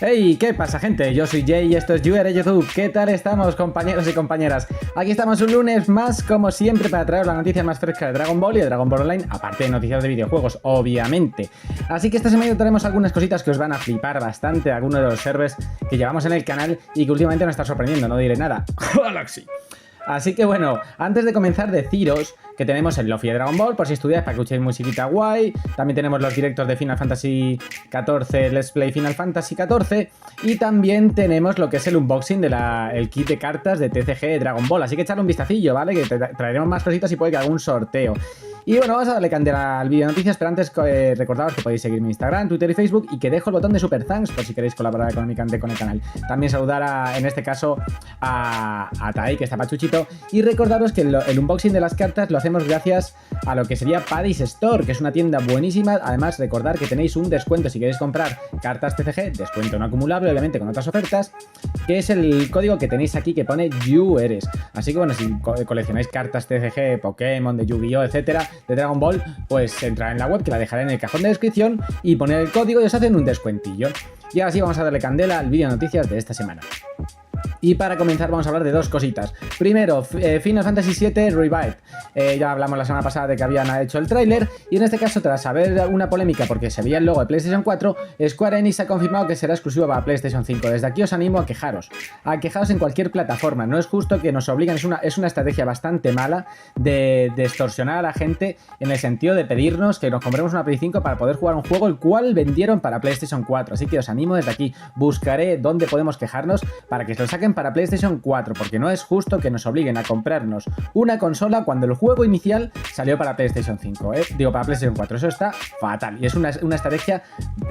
Hey, ¿qué pasa, gente? Yo soy Jay y esto es YouEre YouTube. ¿Qué tal estamos, compañeros y compañeras? Aquí estamos un lunes más, como siempre, para traeros la noticia más fresca de Dragon Ball y de Dragon Ball Online, aparte de noticias de videojuegos, obviamente. Así que esta semana traemos algunas cositas que os van a flipar bastante de algunos de los servers que llevamos en el canal y que últimamente nos está sorprendiendo, no diré nada. Galaxy. Así que bueno, antes de comenzar, deciros que tenemos el Lofi de Dragon Ball, por si estudiáis, para que escuchéis musiquita guay. También tenemos los directos de Final Fantasy XIV, Let's Play Final Fantasy XIV. Y también tenemos lo que es el unboxing del kit de cartas de TCG de Dragon Ball. Así que echadle un vistacillo, ¿vale? Que traeremos más cositas y puede que haga un sorteo. Y bueno, vamos a darle candela al vídeo de noticias, pero antes recordaos que podéis seguirme en Instagram, Twitter y Facebook y que dejo el botón de Super Thanks por si queréis colaborar económicamente con el canal. También saludar en este caso a Tai, que está pachuchito, y recordaros que el unboxing de las cartas lo hacemos gracias a lo que sería Paddy's Store, que es una tienda buenísima. Además, recordar que tenéis un descuento si queréis comprar cartas TCG, descuento no acumulable, obviamente con otras ofertas, que es el código que tenéis aquí que pone YouEres. Así que bueno, si coleccionáis cartas TCG, Pokémon, de Yu-Gi-Oh, etcétera, de Dragon Ball, pues entrad en la web, que la dejaré en el cajón de descripción, y poner el código y os hacen un descuentillo. Y ahora sí, vamos a darle candela al vídeo de noticias de esta semana. Y para comenzar vamos a hablar de dos cositas. Primero, Final Fantasy VII Revive. Ya hablamos la semana pasada de que habían hecho el tráiler, y en este caso, tras haber una polémica porque se veía el logo de PlayStation 4, Square Enix ha confirmado que será exclusivo para PlayStation 5. Desde aquí os animo a quejaros en cualquier plataforma. No es justo que nos obliguen, es una estrategia bastante mala de extorsionar a la gente, en el sentido de pedirnos que nos compremos una Play 5 para poder jugar un juego el cual vendieron para PlayStation 4. Así que os animo desde aquí, buscaré dónde podemos quejarnos para que se lo saquen para PlayStation 4, porque no es justo que nos obliguen a comprarnos una consola cuando el juego inicial salió para PlayStation 5, digo, para PlayStation 4. Eso está fatal y es una estrategia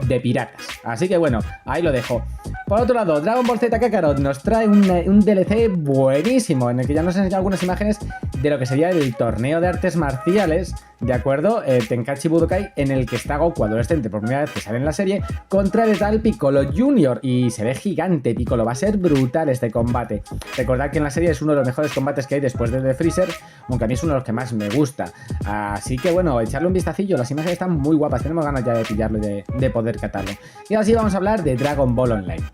de piratas. Así que bueno, ahí lo dejo. Por otro lado, Dragon Ball Z Kakarot nos trae un DLC buenísimo, en el que ya nos enseñado algunas imágenes de lo que sería el torneo de artes marciales, ¿de acuerdo? Tenkaichi Budokai, en el que está Goku adolescente por primera vez que sale en la serie contra el tal Piccolo Jr. Y se ve gigante Piccolo, va a ser brutal este combate. Recordad que en la serie es uno de los mejores combates que hay después del de Freezer, aunque a mí es uno de los que más me gusta. Así que bueno, echarle un vistacillo, las imágenes están muy guapas, tenemos ganas ya de pillarlo y de poder catarlo. Y ahora sí vamos a hablar de Dragon Ball Online.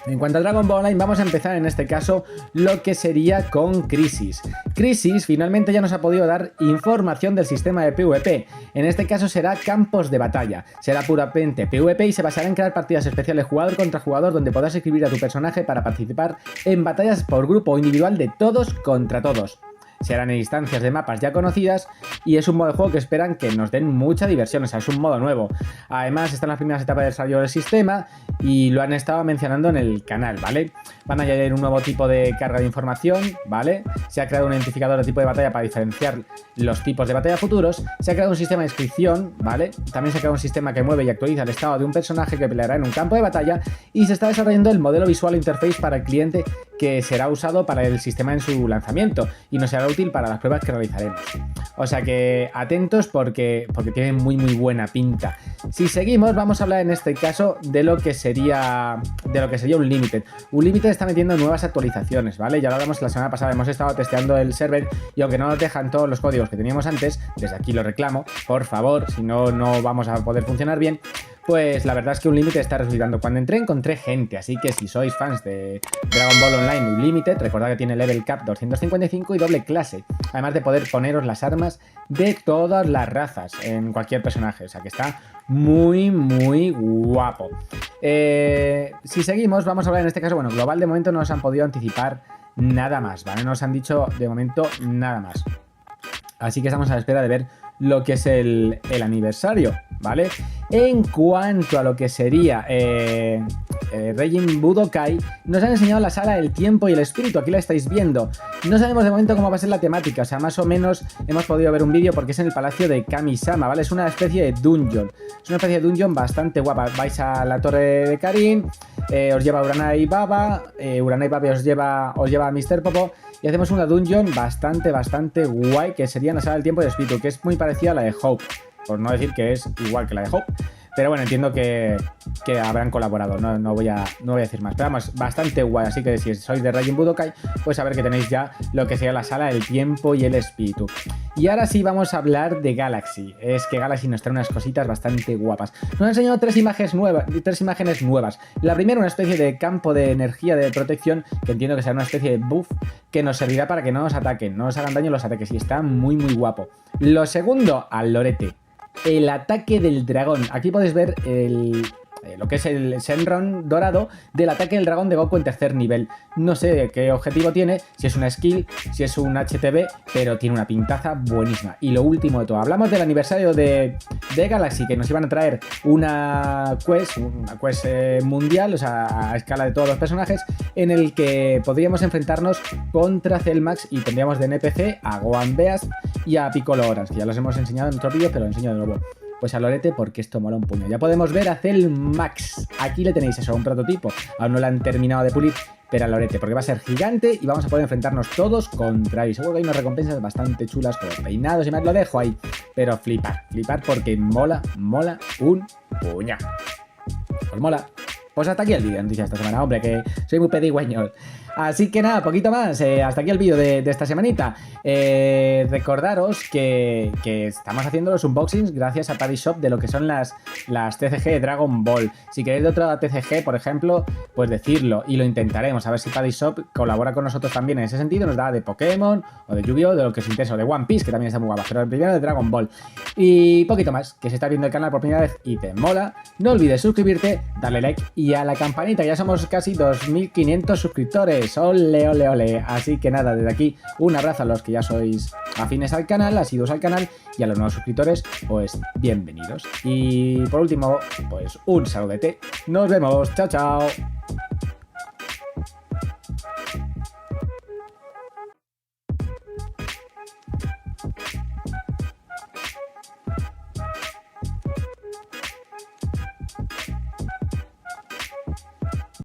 En cuanto a Dragon Ball Online, vamos a empezar en este caso lo que sería con Crisis. Crisis finalmente ya nos ha podido dar información del sistema de PvP. En este caso será campos de batalla. Será puramente PvP y se basará en crear partidas especiales jugador contra jugador, donde podrás escribir a tu personaje para participar en batallas por grupo o individual de todos contra todos. Serán en instancias de mapas ya conocidas y es un modo de juego que esperan que nos den mucha diversión, o sea, es un modo nuevo. Además, están las primeras etapas de desarrollo del sistema y lo han estado mencionando en el canal, ¿vale? Van a añadir un nuevo tipo de carga de información, ¿vale? Se ha creado un identificador de tipo de batalla para diferenciar los tipos de batalla futuros. Se ha creado un sistema de inscripción, ¿vale? También se ha creado un sistema que mueve y actualiza el estado de un personaje que peleará en un campo de batalla, y se está desarrollando el modelo visual interface para el cliente, que será usado para el sistema en su lanzamiento y nos será útil para las pruebas que realizaremos. O sea que atentos porque tiene muy buena pinta. Si seguimos, vamos a hablar en este caso de lo que sería Unlimited. Unlimited está metiendo nuevas actualizaciones, ¿vale? Ya lo hablamos la semana pasada, hemos estado testeando el server y aunque no nos dejan todos los códigos que teníamos antes, desde aquí lo reclamo, por favor, si no, no vamos a poder funcionar bien. Pues la verdad es que Unlimited está resucitando. Cuando encontré gente, así que si sois fans de Dragon Ball Online Unlimited, recordad que tiene level cap 255 y doble clase, además de poder poneros las armas de todas las razas en cualquier personaje, o sea que está muy guapo. Si seguimos, vamos a hablar en este caso, bueno, global de momento no nos han podido anticipar nada más, ¿vale? No nos han dicho de momento nada más. Así que estamos a la espera de ver lo que es el aniversario, ¿vale? En cuanto a lo que sería Regin Budokai, nos han enseñado la sala del tiempo y el espíritu, aquí la estáis viendo. No sabemos de momento cómo va a ser la temática, o sea, más o menos hemos podido ver un vídeo porque es en el palacio de Kami-sama, ¿vale? Es una especie de dungeon, es una especie de dungeon bastante guapa. Vais a la torre de Karin, os lleva Uranai Baba, Uranai Baba os lleva a Mr. Popo, y hacemos una dungeon bastante guay, que sería en la sala del tiempo y el espíritu, que es muy parecida a la de Hope. por no decir que es igual que la de Hope. Pero bueno, entiendo que habrán colaborado, no voy a decir más. Pero vamos, bastante guay, así que si sois de Raging Budokai, pues a ver que tenéis ya lo que sería la sala del tiempo y el espíritu. Y ahora sí vamos a hablar de Galaxy. Es que Galaxy nos trae unas cositas bastante guapas. Nos ha enseñado tres imágenes nuevas. La primera, una especie de campo de energía de protección, que entiendo que será una especie de buff que nos servirá para que no nos ataquen, no nos hagan daño los ataques, y está muy muy guapo. Lo segundo, al lorete. El ataque del dragón. Aquí podéis ver lo que es el Shenron dorado del ataque del dragón de Goku en tercer nivel. No sé qué objetivo tiene, si es una skill, si es un HTB, pero tiene una pintaza buenísima. Y lo último de todo, hablamos del aniversario de Galaxy, que nos iban a traer una quest mundial, o sea, a escala de todos los personajes, en el que podríamos enfrentarnos contra Cellmax y tendríamos de NPC a Gohan Beast y a Piccolo Orange, que ya los hemos enseñado en otro vídeo, pero lo enseño de nuevo. Pues a Lorete, porque esto mola un puño. Ya podemos ver a Cellmax. Aquí le tenéis eso, un prototipo. Aún no lo han terminado de pulir, pero a Lorete, porque va a ser gigante y vamos a poder enfrentarnos todos contra él. Seguro que hay unas recompensas bastante chulas, como peinados y más. Lo dejo ahí, pero flipar porque mola un puño. Pues mola. Pues hasta aquí el vídeo de noticias esta semana, hombre, que soy muy pedigüeño. Así que nada, poquito más. Hasta aquí el vídeo de esta semanita. Recordaros que estamos haciendo los unboxings gracias a Paddy Shop de lo que son las TCG de Dragon Ball. Si queréis de otra TCG, por ejemplo, pues decirlo y lo intentaremos. A ver si Paddy Shop colabora con nosotros también en ese sentido. Nos da de Pokémon o de Yu-Gi-Oh, de lo que os interesa, o de One Piece, que también está muy guapa. Pero el primero de Dragon Ball. Y poquito más. Que si estás viendo el canal por primera vez y te mola, no olvides suscribirte, darle like y a la campanita. Ya somos casi 2500 suscriptores. Ole, ole, ole. Así que nada, desde aquí un abrazo a los que ya sois afines al canal, asiduos al canal, y a los nuevos suscriptores, pues bienvenidos. Y por último, pues un saludete. Nos vemos. Chao, chao.